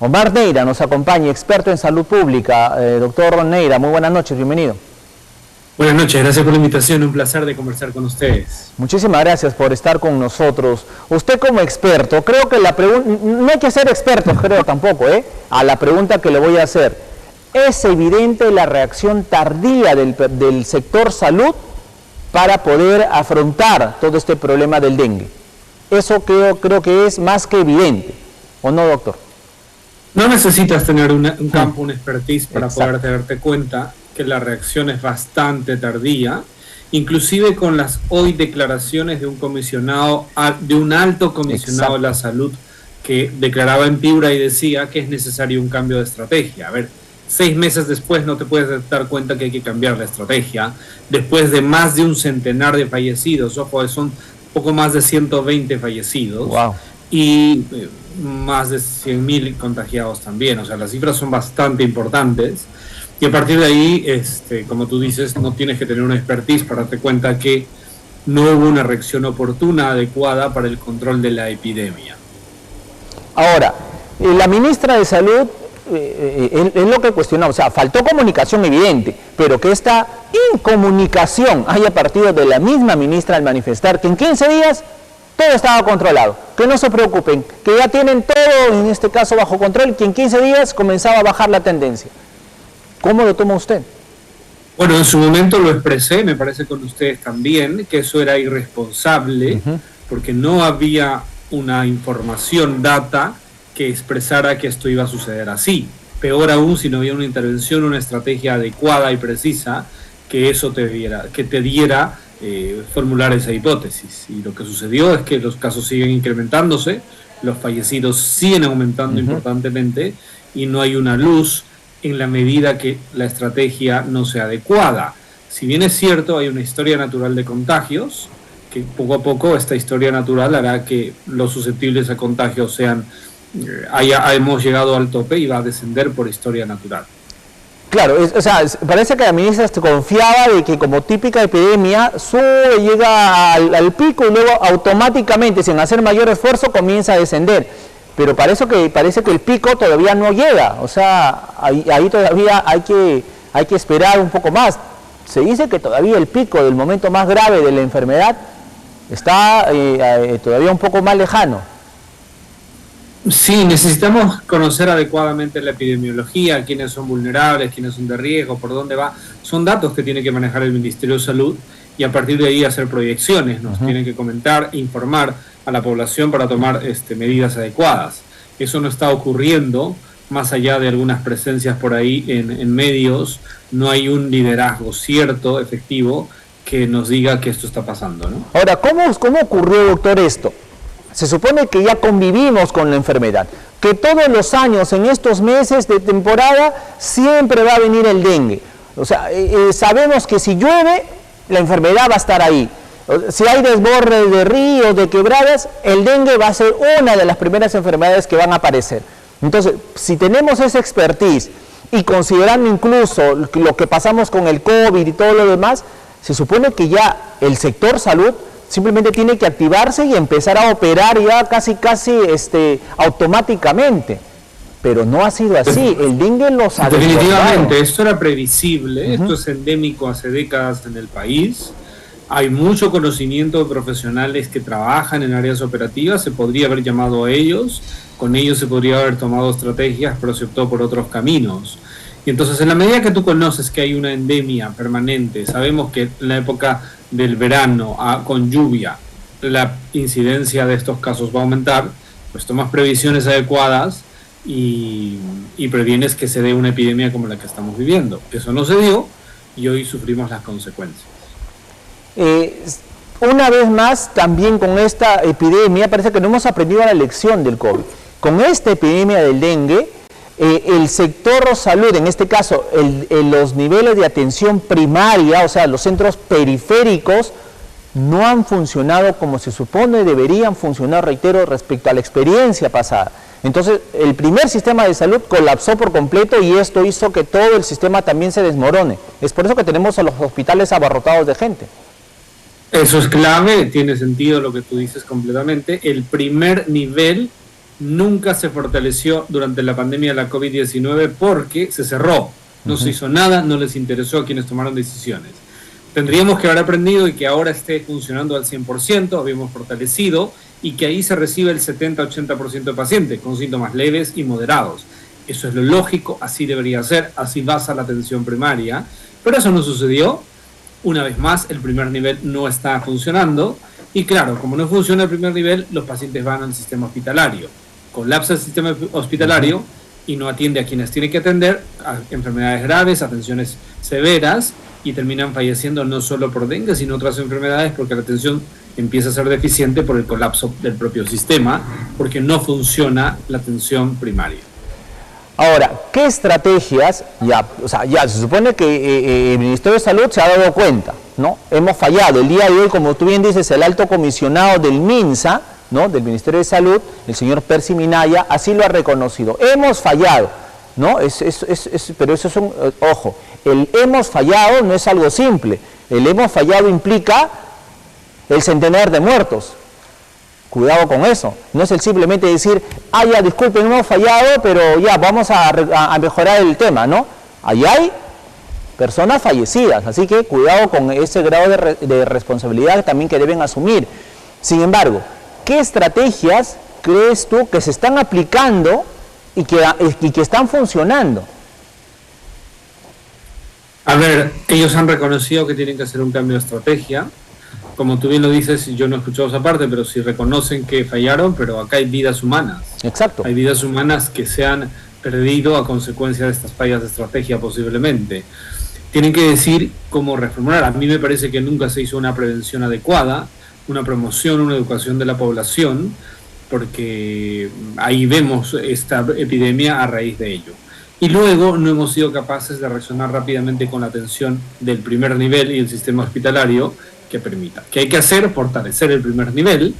Omar Neira nos acompaña, experto en salud pública. Doctor Neira, muy buenas noches, bienvenido. Buenas noches, gracias por la invitación, un placer de conversar con ustedes. Muchísimas gracias por estar con nosotros. Usted como experto, creo que la pregunta, no hay que ser expertos, creo tampoco, a la pregunta que le voy a hacer. ¿Es evidente la reacción tardía del sector salud para poder afrontar todo este problema del dengue? Eso creo que es más que evidente, ¿o no, doctor? No necesitas tener un campo, una expertise para Exacto. poder darte cuenta que la reacción es bastante tardía, inclusive con las hoy declaraciones de un comisionado, de un alto comisionado de la salud que declaraba en Piura y decía que es necesario un cambio de estrategia. A ver, 6 meses después no te puedes dar cuenta que hay que cambiar la estrategia, después de más de un centenar de fallecidos, ojo, son poco más de 120 fallecidos. Wow. Y más de 100.000 contagiados también, o sea, las cifras son bastante importantes, y a partir de ahí, como tú dices, no tienes que tener una expertise para darte cuenta que no hubo una reacción oportuna, adecuada para el control de la epidemia. Ahora, la ministra de Salud es lo que cuestionamos, o sea, faltó comunicación evidente, pero que esta incomunicación haya partido de la misma ministra al manifestar que en 15 días todo estaba controlado, que no se preocupen, que ya tienen todo, en este caso, bajo control, que en 15 días comenzaba a bajar la tendencia. ¿Cómo lo toma usted? Bueno, en su momento lo expresé, me parece con ustedes también, que eso era irresponsable, porque no había una información, data, que expresara que esto iba a suceder así. Peor aún si no había una intervención, una estrategia adecuada y precisa que eso te diera formular esa hipótesis. Y lo que sucedió es que los casos siguen incrementándose, los fallecidos siguen aumentando importantemente y no hay una luz en la medida que la estrategia no sea adecuada. Si bien es cierto, hay una historia natural de contagios, que poco a poco esta historia natural hará que los susceptibles a contagios sean, hemos llegado al tope y va a descender por historia natural. Claro, o sea, parece que la ministra confiaba de que como típica epidemia sube, llega al pico y luego automáticamente, sin hacer mayor esfuerzo, comienza a descender. Pero parece que el pico todavía no llega, o sea, ahí todavía hay que esperar un poco más. Se dice que todavía el pico del momento más grave de la enfermedad está todavía un poco más lejano. Sí, necesitamos conocer adecuadamente la epidemiología, quiénes son vulnerables, quiénes son de riesgo, por dónde va. Son datos que tiene que manejar el Ministerio de Salud y a partir de ahí hacer proyecciones. Nos tienen que comentar, informar a la población para tomar medidas adecuadas. Eso no está ocurriendo, más allá de algunas presencias por ahí en medios, no hay un liderazgo cierto, efectivo, que nos diga que esto está pasando, ¿no? Ahora, ¿cómo ocurrió, doctor, esto? Se supone que ya convivimos con la enfermedad, que todos los años, en estos meses de temporada, siempre va a venir el dengue. O sea, sabemos que si llueve, la enfermedad va a estar ahí. Si hay desbordes de ríos, de quebradas, el dengue va a ser una de las primeras enfermedades que van a aparecer. Entonces, si tenemos esa expertise y considerando incluso lo que pasamos con el COVID y todo lo demás, se supone que ya el sector salud simplemente tiene que activarse y empezar a operar ya casi automáticamente. Pero no ha sido así, el dengue lo sabe. Definitivamente, esto era previsible, esto es endémico hace décadas en el país. Hay mucho conocimiento de profesionales que trabajan en áreas operativas, se podría haber llamado a ellos, con ellos se podría haber tomado estrategias, pero se optó por otros caminos. Y entonces, en la medida que tú conoces que hay una endemia permanente, sabemos que en la época del verano, con lluvia, la incidencia de estos casos va a aumentar, pues tomas previsiones adecuadas y previenes que se dé una epidemia como la que estamos viviendo. Eso no se dio y hoy sufrimos las consecuencias. Una vez más, también con esta epidemia, parece que no hemos aprendido la lección del COVID. Con esta epidemia del dengue, el sector salud, en este caso, los niveles de atención primaria, o sea, los centros periféricos, no han funcionado como se supone deberían funcionar, reitero, respecto a la experiencia pasada. Entonces, el primer sistema de salud colapsó por completo y esto hizo que todo el sistema también se desmorone. Es por eso que tenemos a los hospitales abarrotados de gente. Eso es clave, tiene sentido lo que tú dices completamente. El primer nivel nunca se fortaleció durante la pandemia de la COVID-19 porque se cerró, no se hizo nada, no les interesó a quienes tomaron decisiones. Tendríamos que haber aprendido y que ahora esté funcionando al 100%, habíamos fortalecido, y que ahí se recibe el 70-80% de pacientes con síntomas leves y moderados. Eso es lo lógico, así debería ser, así basa la atención primaria, pero eso no sucedió. Una vez más, el primer nivel no está funcionando, y claro, como no funciona el primer nivel, los pacientes van al sistema hospitalario. Colapsa el sistema hospitalario y no atiende a quienes tiene que atender, a enfermedades graves, atenciones severas, y terminan falleciendo no solo por dengue, sino otras enfermedades, porque la atención empieza a ser deficiente por el colapso del propio sistema, porque no funciona la atención primaria. Ahora, ¿qué estrategias? Ya se supone que el Ministerio de Salud se ha dado cuenta, ¿no? Hemos fallado. El día de hoy, como tú bien dices, el alto comisionado del MINSA, ¿no?, del Ministerio de Salud, el señor Percy Minaya, así lo ha reconocido. Hemos fallado, ¿no? Pero eso es un... Ojo, el hemos fallado no es algo simple. El hemos fallado implica el centenar de muertos. Cuidado con eso. No es el simplemente decir, ya, disculpen, hemos fallado, pero ya, vamos a mejorar el tema, ¿no? Ahí hay personas fallecidas, así que cuidado con ese grado de responsabilidad también que deben asumir. Sin embargo, ¿qué estrategias crees tú que se están aplicando y que están funcionando? A ver, ellos han reconocido que tienen que hacer un cambio de estrategia. Como tú bien lo dices, yo no he escuchado esa parte, pero sí reconocen que fallaron, pero acá hay vidas humanas. Exacto. Hay vidas humanas que se han perdido a consecuencia de estas fallas de estrategia posiblemente. Tienen que decir cómo reformular. A mí me parece que nunca se hizo una prevención adecuada, una promoción, una educación de la población, porque ahí vemos esta epidemia a raíz de ello. Y luego no hemos sido capaces de reaccionar rápidamente con la atención del primer nivel y el sistema hospitalario que permita. ¿Qué hay que hacer? Fortalecer el primer nivel,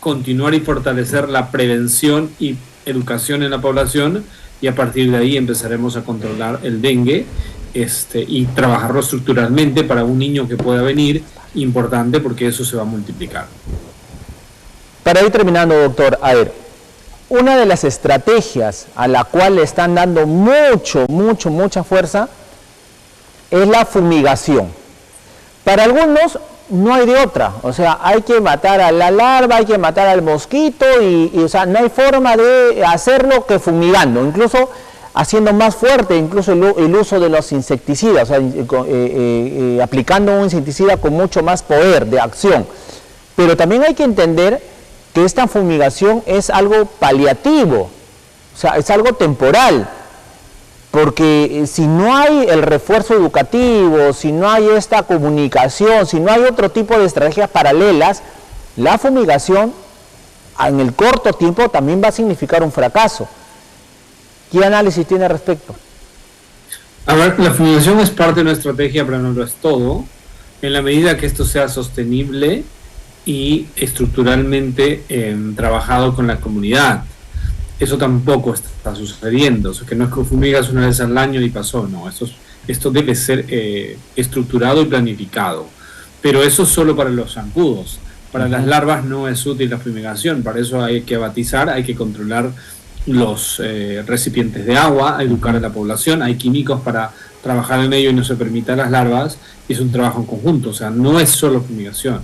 continuar y fortalecer la prevención y educación en la población, y a partir de ahí empezaremos a controlar el dengue y trabajarlo estructuralmente para un niño que pueda venir, importante, porque eso se va a multiplicar. Para ir terminando, doctor, a ver, una de las estrategias a la cual le están dando mucha fuerza es la fumigación. Para algunos no hay de otra, o sea, hay que matar a la larva, hay que matar al mosquito o sea, no hay forma de hacerlo que fumigando, incluso haciendo más fuerte incluso el uso de los insecticidas, o sea, aplicando un insecticida con mucho más poder de acción. Pero también hay que entender que esta fumigación es algo paliativo, o sea, es algo temporal, porque si no hay el refuerzo educativo, si no hay esta comunicación, si no hay otro tipo de estrategias paralelas, la fumigación en el corto tiempo también va a significar un fracaso. ¿Qué análisis tiene al respecto? A ver, la fumigación es parte de una estrategia, pero no lo es todo, en la medida que esto sea sostenible y estructuralmente trabajado con la comunidad. Eso tampoco está sucediendo, o sea, que no es que fumigas una vez al año y pasó, no, esto debe ser estructurado y planificado, pero eso solo para los zancudos. Para las larvas no es útil la fumigación, para eso hay que abatizar, hay que controlar los recipientes de agua, educar a la población, hay químicos para trabajar en ello y no se permita a las larvas, y es un trabajo en conjunto, o sea, no es solo fumigación.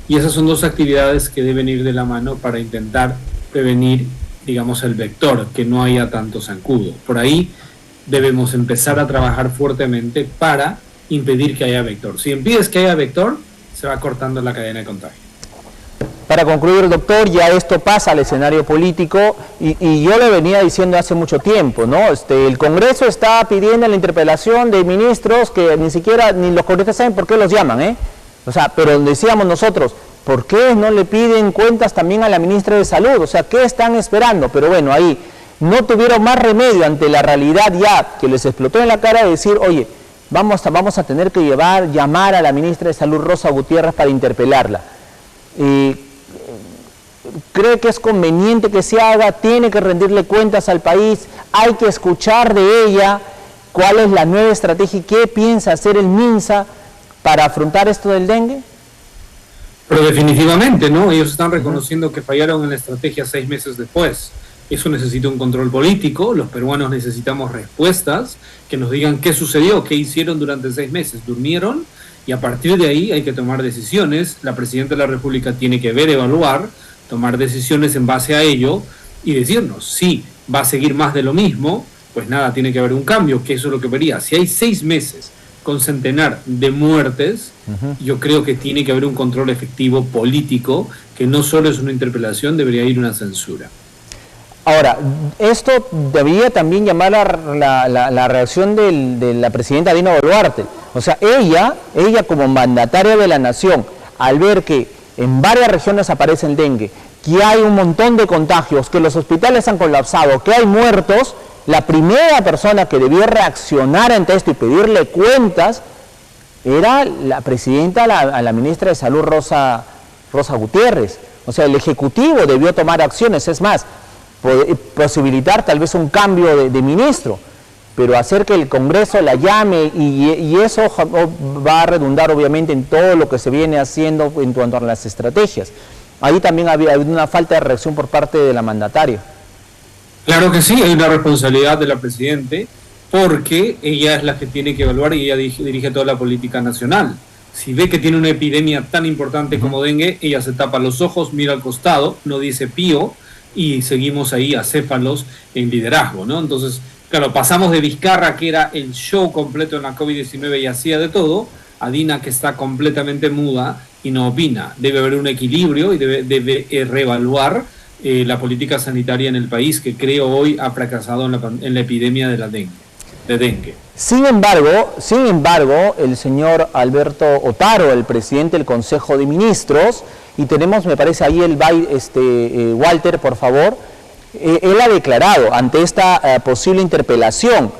Y esas son dos actividades que deben ir de la mano para intentar prevenir, digamos, el vector, que no haya tanto zancudo. Por ahí debemos empezar a trabajar fuertemente para impedir que haya vector. Si impides que haya vector, se va cortando la cadena de contagio. Para concluir, doctor, ya esto pasa al escenario político y yo le venía diciendo hace mucho tiempo, ¿no? El Congreso está pidiendo la interpelación de ministros que ni siquiera, ni los congresistas saben por qué los llaman, ¿eh? O sea, pero decíamos nosotros, ¿por qué no le piden cuentas también a la ministra de Salud? O sea, ¿qué están esperando? Pero bueno, ahí no tuvieron más remedio ante la realidad ya que les explotó en la cara de decir, oye, vamos a tener que llamar a la ministra de Salud, Rosa Gutiérrez, para interpelarla. ¿Cree que es conveniente que se haga? ¿Tiene que rendirle cuentas al país? ¿Hay que escuchar de ella cuál es la nueva estrategia y qué piensa hacer el MINSA para afrontar esto del dengue? Pero definitivamente, ¿no? Ellos están reconociendo que fallaron en la estrategia 6 meses después. Eso necesita un control político, los peruanos necesitamos respuestas que nos digan qué sucedió, qué hicieron durante 6 meses, durmieron, y a partir de ahí hay que tomar decisiones. La Presidenta de la República tiene que ver, evaluar, tomar decisiones en base a ello y decirnos si va a seguir más de lo mismo, pues nada, tiene que haber un cambio, que eso es lo que vería. Si hay 6 meses con centenar de muertes, yo creo que tiene que haber un control efectivo político, que no solo es una interpelación, debería ir una censura. Ahora, esto debería también llamar la reacción de la presidenta Dina Boluarte. O sea, ella como mandataria de la nación, al ver que en varias regiones aparece el dengue, que hay un montón de contagios, que los hospitales han colapsado, que hay muertos, la primera persona que debía reaccionar ante esto y pedirle cuentas era la presidenta, a la ministra de Salud, Rosa Gutiérrez. O sea, el Ejecutivo debió tomar acciones, es más, posibilitar tal vez un cambio de ministro, pero hacer que el Congreso la llame y eso va a redundar obviamente en todo lo que se viene haciendo en cuanto a las estrategias. Ahí también había una falta de reacción por parte de la mandataria. Claro que sí, hay una responsabilidad de la Presidenta, porque ella es la que tiene que evaluar y ella dirige toda la política nacional. Si ve que tiene una epidemia tan importante como dengue, ella se tapa los ojos, mira al costado, no dice pío, y seguimos ahí acéfalos en liderazgo, ¿no? Entonces, claro, pasamos de Vizcarra, que era el show completo en la COVID-19 y hacía de todo, a Dina, que está completamente muda y no opina. Debe haber un equilibrio y debe reevaluar la política sanitaria en el país, que creo hoy ha fracasado en la epidemia de dengue. Sin embargo, el señor Alberto Otárola, el presidente del Consejo de Ministros, y tenemos, me parece, ahí Walter, por favor, él ha declarado ante esta posible interpelación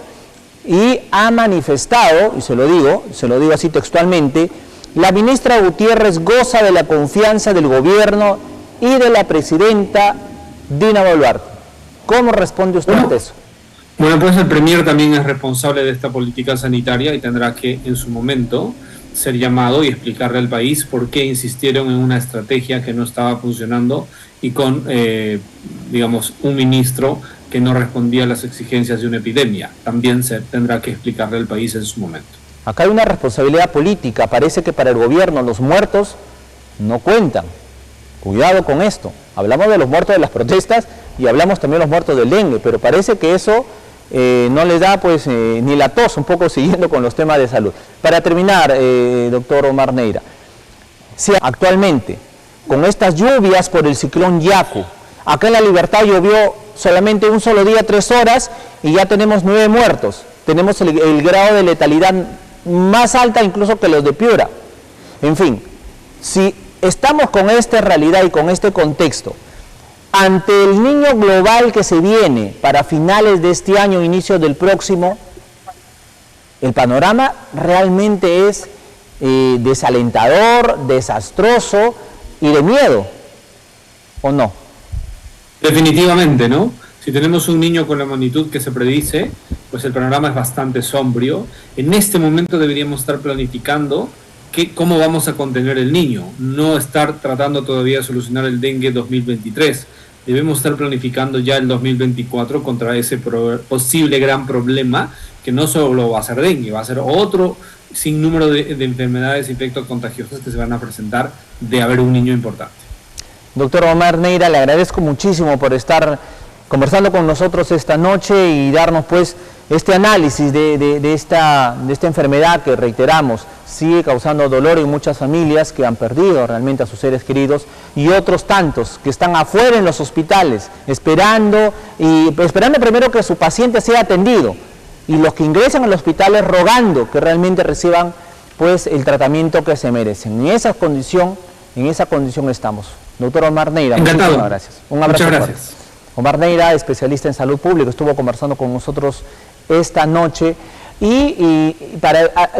y ha manifestado, y se lo digo así textualmente: la ministra Gutiérrez goza de la confianza del gobierno y de la presidenta Dina Boluarte. ¿Cómo responde usted ante eso? Bueno, pues el Premier también es responsable de esta política sanitaria y tendrá que, en su momento, ser llamado y explicarle al país por qué insistieron en una estrategia que no estaba funcionando y con, digamos, un ministro que no respondía a las exigencias de una epidemia. También se tendrá que explicarle al país en su momento. Acá hay una responsabilidad política. Parece que para el gobierno los muertos no cuentan. Cuidado con esto. Hablamos de los muertos de las protestas y hablamos también de los muertos del dengue, pero parece que eso no les da pues ni la tos, un poco siguiendo con los temas de salud. Para terminar, doctor Omar Neira, si actualmente con estas lluvias por el ciclón Yaku, acá en La Libertad llovió solamente un solo día, 3 horas, y ya tenemos 9 muertos, tenemos el grado de letalidad más alta incluso que los de Piura. En fin, si estamos con esta realidad y con este contexto, ante el niño global que se viene para finales de este año, inicios del próximo, el panorama realmente es desalentador, desastroso y de miedo, ¿o no? Definitivamente, ¿no? Si tenemos un niño con la magnitud que se predice, pues el panorama es bastante sombrío. En este momento deberíamos estar planificando cómo vamos a contener el niño, no estar tratando todavía de solucionar el dengue 2023. Debemos estar planificando ya el 2024 contra ese posible gran problema, que no solo va a ser dengue, va a ser otro sinnúmero de enfermedades y efectos contagiosos que se van a presentar de haber un niño importante. Doctor Omar Neira, le agradezco muchísimo por estar conversando con nosotros esta noche y darnos pues este análisis de esta enfermedad que, reiteramos, sigue causando dolor en muchas familias que han perdido realmente a sus seres queridos, y otros tantos que están afuera en los hospitales esperando primero que su paciente sea atendido, y los que ingresan a los hospitales rogando que realmente reciban pues el tratamiento que se merecen. En esa condición estamos. Doctor Omar Neira, muchísimas gracias. Un abrazo. Muchas gracias. Omar Neira, especialista en salud pública, estuvo conversando con nosotros esta noche y para